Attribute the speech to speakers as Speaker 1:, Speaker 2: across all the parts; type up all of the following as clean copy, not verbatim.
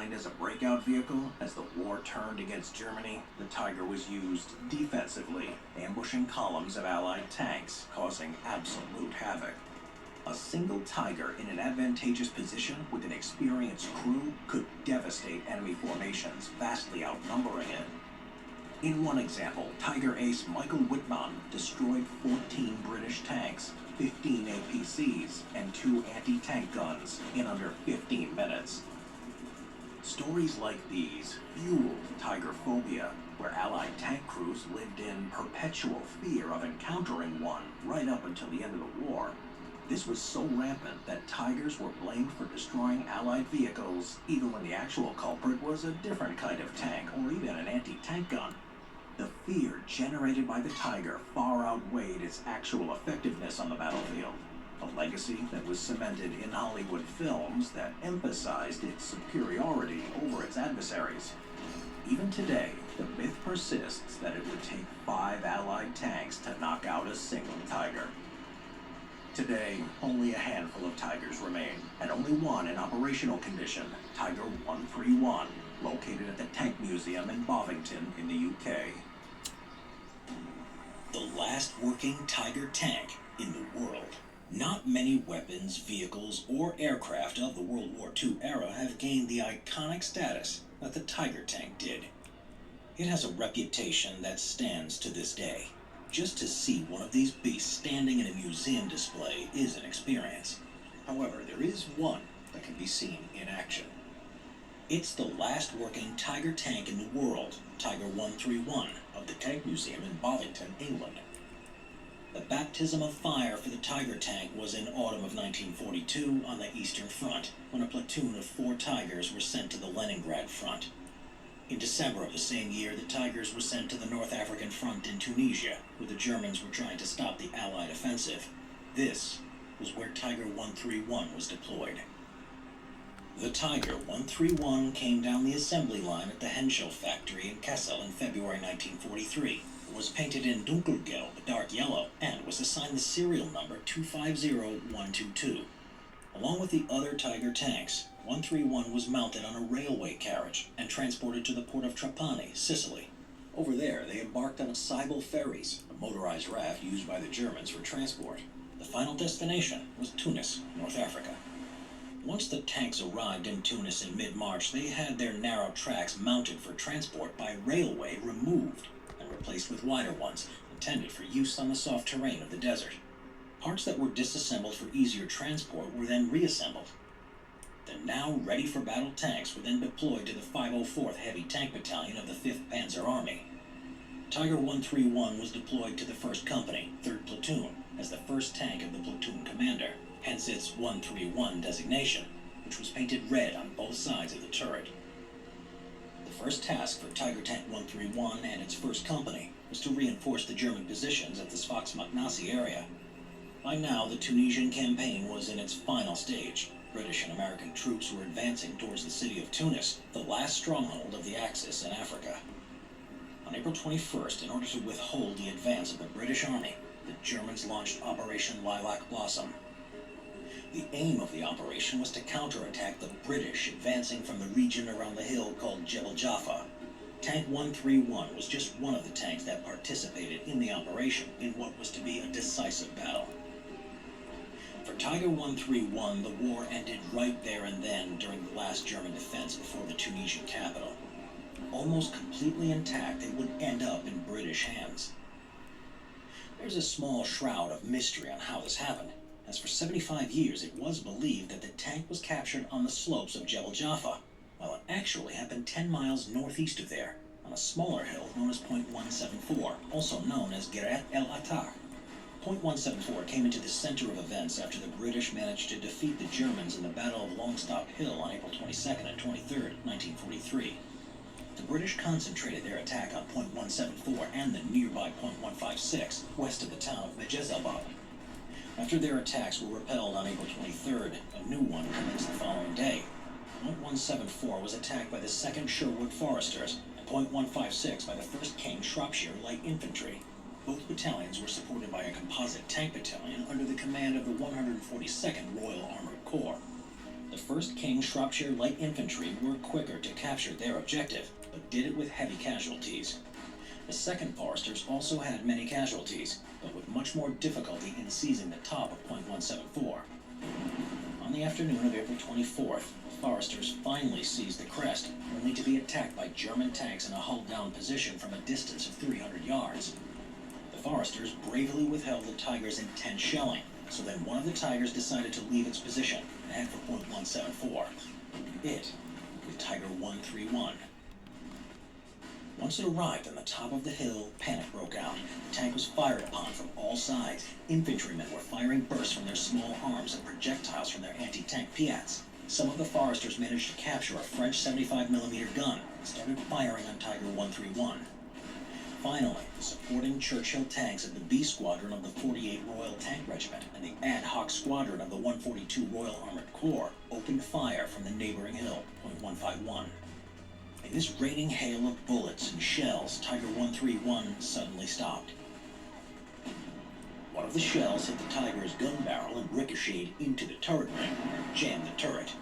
Speaker 1: designed as a breakout vehicle, as the war turned against Germany, the Tiger was used defensively, ambushing columns of Allied tanks, causing absolute havoc. A single Tiger in an advantageous position with an experienced crew could devastate enemy formations, vastly outnumbering it. In one example, Tiger ace Michael Wittmann destroyed 14 British tanks, 15 APCs, and 2 anti-tank guns in under 15 minutes. Stories like these fueled Tiger phobia, where Allied tank crews lived in perpetual fear of encountering one right up until the end of the war. This was so rampant that Tigers were blamed for destroying Allied vehicles, even when the actual culprit was a different kind of tank or even an anti-tank gun. The fear generated by the Tiger far outweighed its actual effectiveness on the battlefield, a legacy that was cemented in Hollywood films that emphasized its superiority over its adversaries. Even today, the myth persists that it would take 5 Allied tanks to knock out a single Tiger. Today, only a handful of Tigers remain, and only one in operational condition, Tiger 131, located at the Tank Museum in Bovington in the UK.
Speaker 2: The last working Tiger tank in the world. Not many weapons, vehicles, or aircraft of the World War II era have gained the iconic status that the Tiger tank did. It has a reputation that stands to this day. Just to see one of these beasts standing in a museum display is an experience. However, there is one that can be seen in action. It's the last working Tiger tank in the world, Tiger 131, of the Tank Museum in Bovington, England. The baptism of fire for the Tiger tank was in autumn of 1942 on the Eastern Front, when a platoon of 4 Tigers were sent to the Leningrad Front. In December of the same year, the Tigers were sent to the North African Front in Tunisia, where the Germans were trying to stop the Allied offensive. This was where Tiger 131 was deployed. The Tiger 131 came down the assembly line at the Henschel factory in Kassel in February 1943. It was painted in Dunkelgelb, dark yellow, and was assigned the serial number 250122. Along with the other Tiger tanks, 131 was mounted on a railway carriage and transported to the port of Trapani, Sicily. Over there, they embarked on Seibel ferries, a motorized raft used by the Germans for transport. The final destination was Tunis, North Africa. Once the tanks arrived in Tunis in mid-March, they had their narrow tracks mounted for transport by railway removed and replaced with wider ones, intended for use on the soft terrain of the desert. Parts that were disassembled for easier transport were then reassembled. The now ready-for-battle tanks were then deployed to the 504th Heavy Tank Battalion of the 5th Panzer Army. Tiger 131 was deployed to the 1st Company, 3rd Platoon, as the first tank of the platoon commander, hence its 131 designation, which was painted red on both sides of the turret. The first task for Tiger Tank 131 and its 1st Company was to reinforce the German positions at the Sfax-Magnasi area. By now, the Tunisian campaign was in its final stage. British and American troops were advancing towards the city of Tunis, the last stronghold of the Axis in Africa. On April 21st, in order to withhold the advance of the British Army, the Germans launched Operation Lilac Blossom. The aim of the operation was to counterattack the British advancing from the region around the hill called Jebel Jaffa. Tank 131 was just one of the tanks that participated in the operation in what was to be a decisive battle. For Tiger 131, the war ended right there and then during the last German defense before the Tunisian capital. Almost completely intact, it would end up in British hands. There's a small shroud of mystery on how this happened, as for 75 years it was believed that the tank was captured on the slopes of Jebel Jaffa, while it actually happened 10 miles northeast of there, on a smaller hill known as Point 174, also known as Girat el Attar. Point 174 came into the center of events after the British managed to defeat the Germans in the Battle of Longstop Hill on April 22nd and 23rd, 1943. The British concentrated their attack on Point 174 and the nearby Point 156, west of the town of Mejezelbab. After their attacks were repelled on April 23rd, a new one commenced the following day. Point 174 was attacked by the 2nd Sherwood Foresters, and Point 156 by the 1st King Shropshire Light Infantry. Both battalions were supported by a composite tank battalion under the command of the 142nd Royal Armoured Corps. The The 1st King Shropshire Light Infantry were quicker to capture their objective, but did it with heavy casualties. The 2nd Foresters also had many casualties, but with much more difficulty in seizing the top of Point 174. On the afternoon of April 24th, the Foresters finally seized the crest, only to be attacked by German tanks in a hull-down position from a distance of 300 yards. The Foresters bravely withheld the Tiger's intense shelling, so then one of the Tigers decided to leave its position and head for Point 174. It was Tiger 131. Once it arrived on the top of the hill, panic broke out. The tank was fired upon from all sides. Infantrymen were firing bursts from their small arms and projectiles from their anti-tank Piats. Some of the Foresters managed to capture a French 75mm gun and started firing on Tiger 131. Finally, the supporting Churchill tanks of the B Squadron of the 48 Royal Tank Regiment and the ad hoc squadron of the 142 Royal Armored Corps opened fire from the neighboring hill, Point 151. In this raining hail of bullets and shells, Tiger 131 suddenly stopped. One of the shells hit the Tiger's gun barrel and ricocheted into the turret ring and jammed the turret.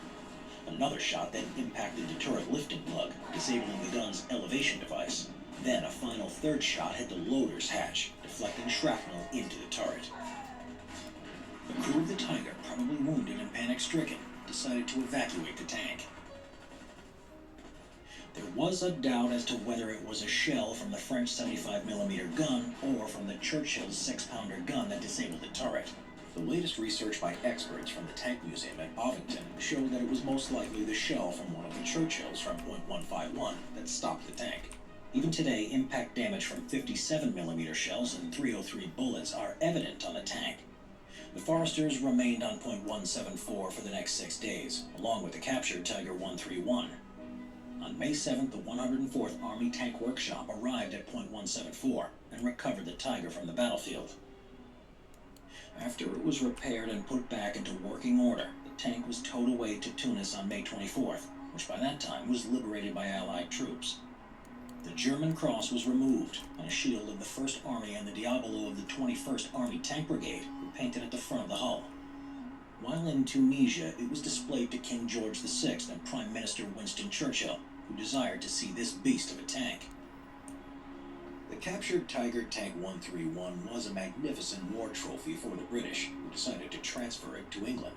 Speaker 2: Another shot then impacted the turret lifting plug, disabling the gun's elevation device. Then a final 3rd shot hit the loader's hatch, deflecting shrapnel into the turret. The crew of the Tiger, probably wounded and panic-stricken, decided to evacuate the tank. There was a doubt as to whether it was a shell from the French 75mm gun or from the Churchill's 6-pounder gun that disabled the turret. The latest research by experts from the Tank Museum at Bovington showed that it was most likely the shell from one of the Churchills from Point 151 that stopped the tank. Even today, impact damage from 57mm shells and .303 bullets are evident on the tank. The Foresters remained on Point 174 for the next 6 days, along with the captured Tiger 131. On May 7th, the 104th Army Tank Workshop arrived at Point 174 and recovered the Tiger from the battlefield. After it was repaired and put back into working order, the tank was towed away to Tunis on May 24th, which by that time was liberated by Allied troops. The German cross was removed, and a shield of the 1st Army and the Diabolo of the 21st Army Tank Brigade were painted at the front of the hull. While in Tunisia, it was displayed to King George VI and Prime Minister Winston Churchill, who desired to see this beast of a tank. The captured Tiger Tank 131 was a magnificent war trophy for the British, who decided to transfer it to England.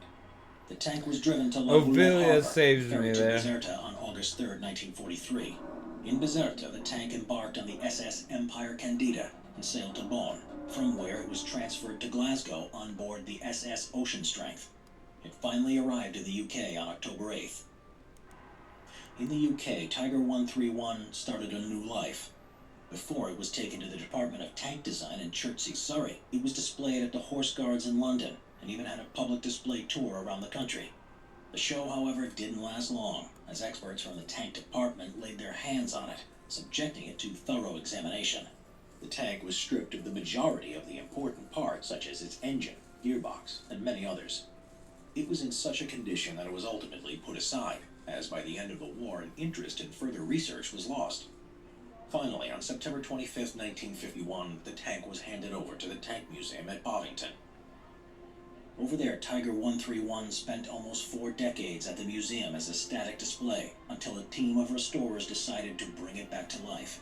Speaker 2: The tank was driven to
Speaker 3: Ophelia
Speaker 2: Harbor,
Speaker 3: saves me
Speaker 2: ferried to
Speaker 3: there.
Speaker 2: Bizerta on August 3, 1943. In Bizerta, the tank embarked on the SS Empire Candida and sailed to Bonn, from where it was transferred to Glasgow on board the SS Ocean Strength. It finally arrived in the UK on October 8th. In the UK, Tiger 131 started a new life. Before it was taken to the Department of Tank Design in Chertsey, Surrey, it was displayed at the Horse Guards in London, and even had a public display tour around the country. The show, however, didn't last long, as experts from the tank department laid their hands on it, subjecting it to thorough examination. The tank was stripped of the majority of the important parts, such as its engine, gearbox, and many others. It was in such a condition that it was ultimately put aside, as by the end of the war an interest in further research was lost. Finally, on September 25, 1951, the tank was handed over to the Tank Museum at Bovington. Over there, Tiger 131 spent almost 4 decades at the museum as a static display, until a team of restorers decided to bring it back to life.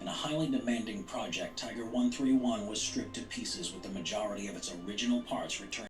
Speaker 2: In a highly demanding project, Tiger 131 was stripped to pieces with the majority of its original parts returned